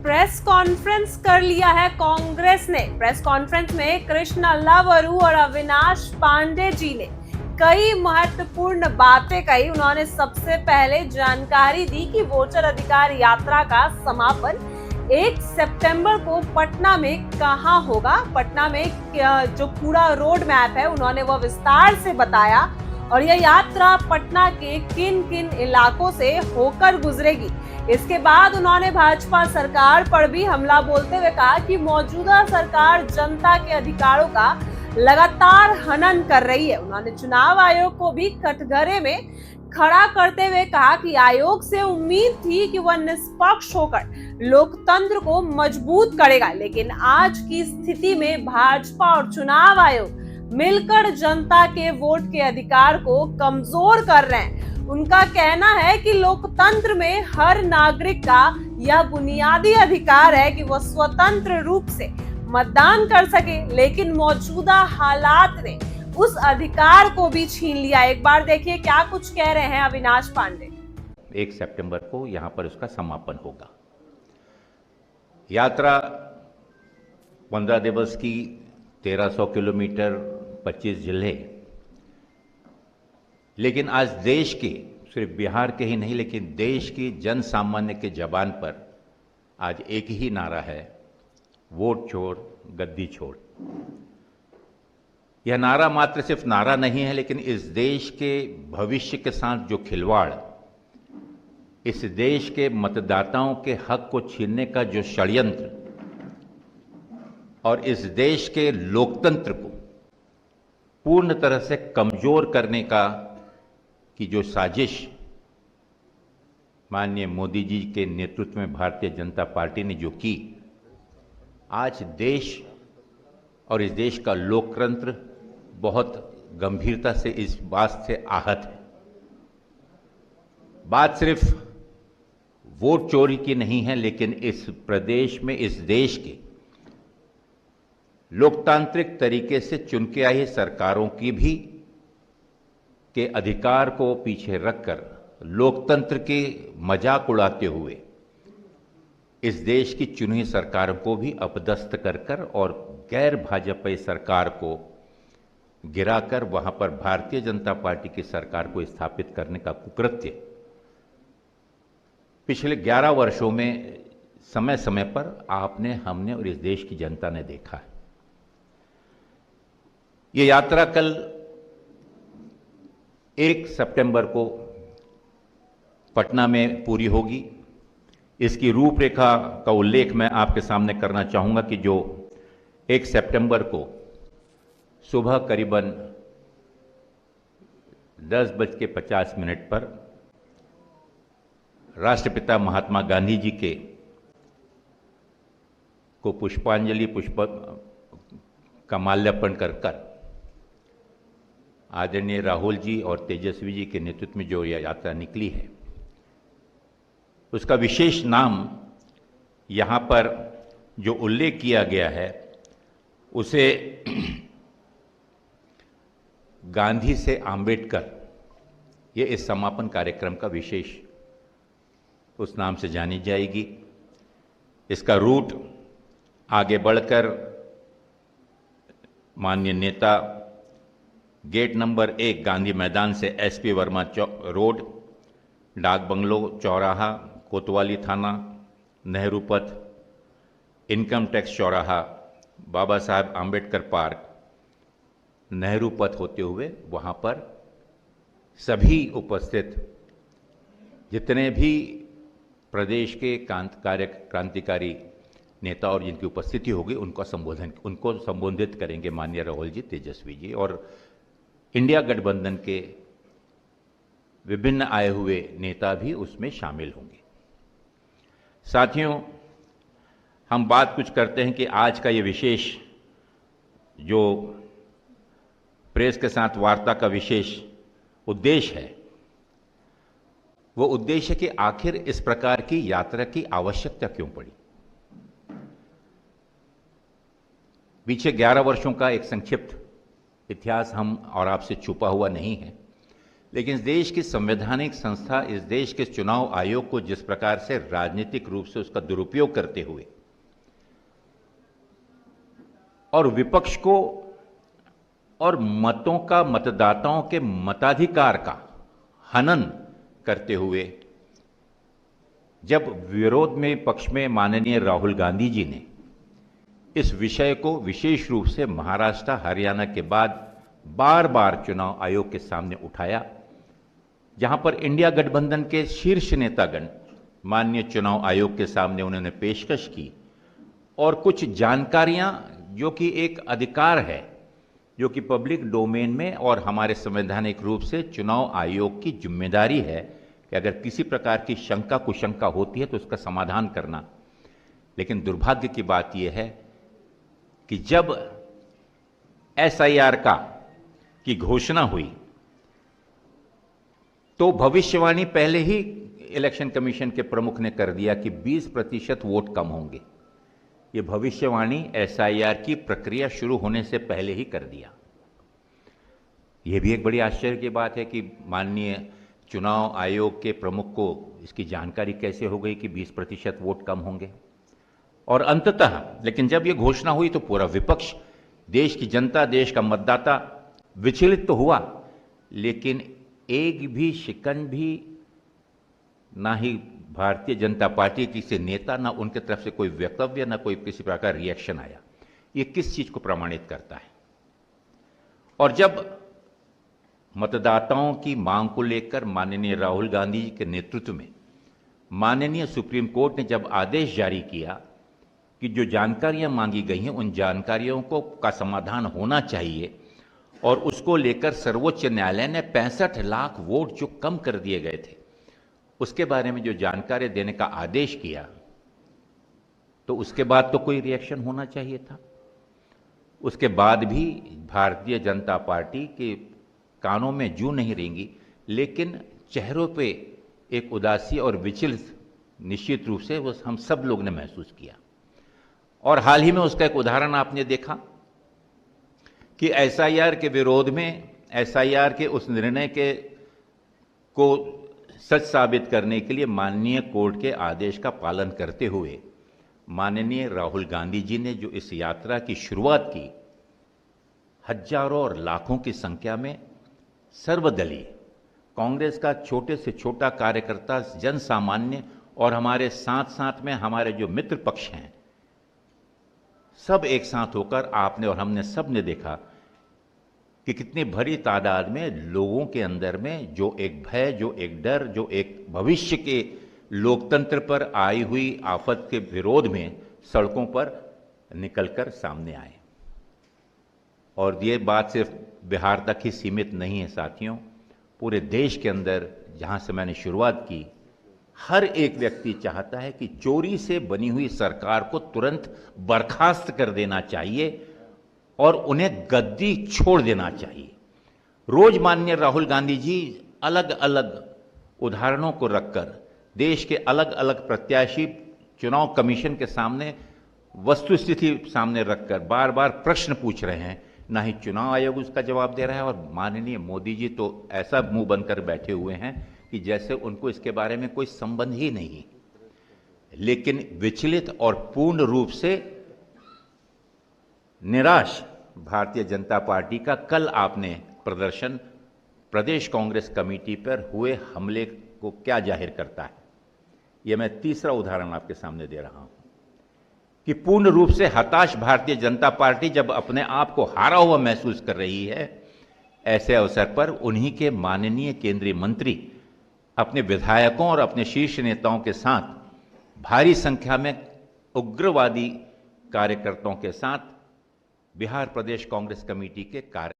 Press conference कर लिया है कांग्रेस ने। प्रेस कॉन्फ्रेंस में कृष्ण अल्लावरू और अविनाश पांडे जी ने कई महत्वपूर्ण बातें कही। उन्होंने सबसे पहले जानकारी दी कि वोटर अधिकार यात्रा का समापन 1 सितंबर को पटना में कहां होगा। पटना में जो पूरा रोड मैप है उन्होंने वो विस्तार से बताया और यह यात्रा पटना के किन किन इलाकों से होकर गुजरेगी। इसके बाद उन्होंने भाजपा सरकार पर भी हमला बोलते हुए कहा कि मौजूदा सरकार जनता के अधिकारों का लगातार हनन कर रही है। उन्होंने चुनाव आयोग को भी कटघरे में खड़ा करते हुए कहा कि आयोग से उम्मीद थी कि वह निष्पक्ष होकर लोकतंत्र को मजबूत करेगा, लेकिन आज की स्थिति में भाजपा और चुनाव आयोग मिलकर जनता के वोट के अधिकार को कमजोर कर रहे हैं। उनका कहना है कि लोकतंत्र में हर नागरिक का यह बुनियादी अधिकार है कि वह स्वतंत्र रूप से मतदान कर सके, लेकिन मौजूदा हालात ने उस अधिकार को भी छीन लिया। एक बार देखिए क्या कुछ कह रहे हैं अविनाश पांडे। 1 सितंबर को यहां पर उसका समापन होगा। यात्रा 15 दिवस की, 1300 किलोमीटर, 25 जिले। लेकिन आज देश के, सिर्फ बिहार के ही नहीं लेकिन देश की जन सामान्य के जबान पर आज एक ही नारा है, वोट छोड़ गद्दी छोड़। यह नारा मात्र सिर्फ नारा नहीं है, लेकिन इस देश के भविष्य के साथ जो खिलवाड़, इस देश के मतदाताओं के हक को छीनने का जो षड्यंत्र और इस देश के लोकतंत्र को पूर्ण तरह से कमजोर करने की जो साजिश माननीय मोदी जी के नेतृत्व में भारतीय जनता पार्टी ने जो की, आज देश और इस देश का लोकतंत्र बहुत गंभीरता से इस बात से आहत है। बात सिर्फ वोट चोरी की नहीं है, लेकिन इस प्रदेश में, इस देश के लोकतांत्रिक तरीके से चुन के आई सरकारों की भी के अधिकार को पीछे रखकर लोकतंत्र के मजाक उड़ाते हुए इस देश की चुनी सरकार को भी अपदस्थ कर और गैर भाजपाई सरकार को गिराकर वहां पर भारतीय जनता पार्टी की सरकार को स्थापित करने का कुकृत्य पिछले 11 वर्षों में समय समय पर आपने, हमने और इस देश की जनता ने देखा है। ये यात्रा कल 1 सितंबर को पटना में पूरी होगी। इसकी रूपरेखा का उल्लेख मैं आपके सामने करना चाहूंगा कि जो 1 सितंबर को सुबह करीबन 10:50 पर राष्ट्रपिता महात्मा गांधी जी को पुष्पांजलि का माल्यार्पण कर आदरणीय राहुल जी और तेजस्वी जी के नेतृत्व में जो यह यात्रा निकली है, उसका विशेष नाम यहां पर जो उल्लेख किया गया है उसे गांधी से आंबेडकर, ये इस समापन कार्यक्रम का विशेष उस नाम से जानी जाएगी। इसका रूट आगे बढ़कर माननीय नेता गेट नंबर 1 गांधी मैदान से एसपी वर्मा रोड, डाक बंगलो चौराहा, कोतवाली थाना, नेहरू पथ, इनकम टैक्स चौराहा, बाबा साहब आम्बेडकर पार्क, नेहरू पथ होते हुए वहां पर सभी उपस्थित जितने भी प्रदेश के क्रांतिकारी नेता और जिनकी उपस्थिति होगी उनको संबोधित करेंगे माननीय राहुल जी, तेजस्वी जी और इंडिया गठबंधन के विभिन्न आए हुए नेता भी उसमें शामिल होंगे। साथियों, हम बात कुछ करते हैं कि आज का ये विशेष जो प्रेस के साथ वार्ता का विशेष उद्देश्य है, वो उद्देश्य कि आखिर इस प्रकार की यात्रा की आवश्यकता क्यों पड़ी। पीछे 11 वर्षों का एक संक्षिप्त इतिहास हम और आपसे छुपा हुआ नहीं है, लेकिन इस देश की संवैधानिक संस्था, इस देश के चुनाव आयोग को जिस प्रकार से राजनीतिक रूप से उसका दुरुपयोग करते हुए और विपक्ष को और मतों का, मतदाताओं के मताधिकार का हनन करते हुए जब विरोध में पक्ष में माननीय राहुल गांधी जी ने इस विषय को विशेष रूप से महाराष्ट्र, हरियाणा के बाद बार बार चुनाव आयोग के सामने उठाया, जहां पर इंडिया गठबंधन के शीर्ष नेतागण माननीय चुनाव आयोग के सामने उन्होंने पेशकश की और कुछ जानकारियां जो कि एक अधिकार है, जो कि पब्लिक डोमेन में और हमारे संवैधानिक रूप से चुनाव आयोग की जिम्मेदारी है कि अगर किसी प्रकार की शंका कुशंका होती है तो उसका समाधान करना। लेकिन दुर्भाग्य की बात यह है कि जब एसआईआर की घोषणा हुई तो भविष्यवाणी पहले ही इलेक्शन कमीशन के प्रमुख ने कर दिया कि 20% वोट कम होंगे। ये भविष्यवाणी एसआईआर की प्रक्रिया शुरू होने से पहले ही कर दिया। यह भी एक बड़ी आश्चर्य की बात है कि माननीय चुनाव आयोग के प्रमुख को इसकी जानकारी कैसे हो गई कि 20% वोट कम होंगे। और अंततः लेकिन जब यह घोषणा हुई तो पूरा विपक्ष, देश की जनता, देश का मतदाता विचलित तो हुआ, लेकिन एक भी शिकन भी ना ही भारतीय जनता पार्टी किसी नेता, ना उनके तरफ से कोई वक्तव्य, ना कोई किसी प्रकार रिएक्शन आया। ये किस चीज को प्रमाणित करता है? और जब मतदाताओं की मांग को लेकर माननीय राहुल गांधी जी के नेतृत्व में माननीय सुप्रीम कोर्ट ने जब आदेश जारी किया कि जो जानकारियां मांगी गई हैं उन जानकारियों का समाधान होना चाहिए, और उसको लेकर सर्वोच्च न्यायालय ने 65 लाख वोट जो कम कर दिए गए थे उसके बारे में जो जानकारी देने का आदेश किया, तो उसके बाद तो कोई रिएक्शन होना चाहिए था। उसके बाद भी भारतीय जनता पार्टी के कानों में जूं नहीं रेंगी, लेकिन चेहरों पे एक उदासी और विचलित निश्चित रूप से वो हम सब लोग ने महसूस किया। और हाल ही में उसका एक उदाहरण आपने देखा कि एसआईआर के विरोध में, एसआईआर के उस निर्णय को सच साबित करने के लिए माननीय कोर्ट के आदेश का पालन करते हुए माननीय राहुल गांधी जी ने जो इस यात्रा की शुरुआत की, हजारों और लाखों की संख्या में सर्वदलीय कांग्रेस का छोटे से छोटा कार्यकर्ता, जन सामान्य और हमारे साथ साथ में हमारे जो मित्र पक्ष हैं, सब एक साथ होकर आपने और हमने सब ने देखा कि कितनी भरी तादाद में लोगों के अंदर में जो एक भय, जो एक डर, जो एक भविष्य के लोकतंत्र पर आई हुई आफत के विरोध में सड़कों पर निकलकर सामने आए। और ये बात सिर्फ बिहार तक ही सीमित नहीं है साथियों, पूरे देश के अंदर जहां से मैंने शुरुआत की, हर एक व्यक्ति चाहता है कि चोरी से बनी हुई सरकार को तुरंत बर्खास्त कर देना चाहिए और उन्हें गद्दी छोड़ देना चाहिए। रोज माननीय राहुल गांधी जी अलग अलग उदाहरणों को रखकर देश के अलग अलग प्रत्याशी चुनाव कमीशन के सामने वस्तुस्थिति सामने रखकर बार बार प्रश्न पूछ रहे हैं, ना ही चुनाव आयोग उसका जवाब दे रहा है, और माननीय मोदी जी तो ऐसा मुंह बनकर बैठे हुए हैं कि जैसे उनको इसके बारे में कोई संबंध ही नहीं। लेकिन विचलित और पूर्ण रूप से निराश भारतीय जनता पार्टी का कल आपने प्रदर्शन प्रदेश कांग्रेस कमेटी पर हुए हमले को क्या जाहिर करता है? यह मैं तीसरा उदाहरण आपके सामने दे रहा हूं कि पूर्ण रूप से हताश भारतीय जनता पार्टी जब अपने आप को हारा हुआ महसूस कर रही है, ऐसे अवसर पर उन्हीं के माननीय केंद्रीय मंत्री अपने विधायकों और अपने शीर्ष नेताओं के साथ भारी संख्या में उग्रवादी कार्यकर्ताओं के साथ बिहार प्रदेश कांग्रेस कमेटी के कार्य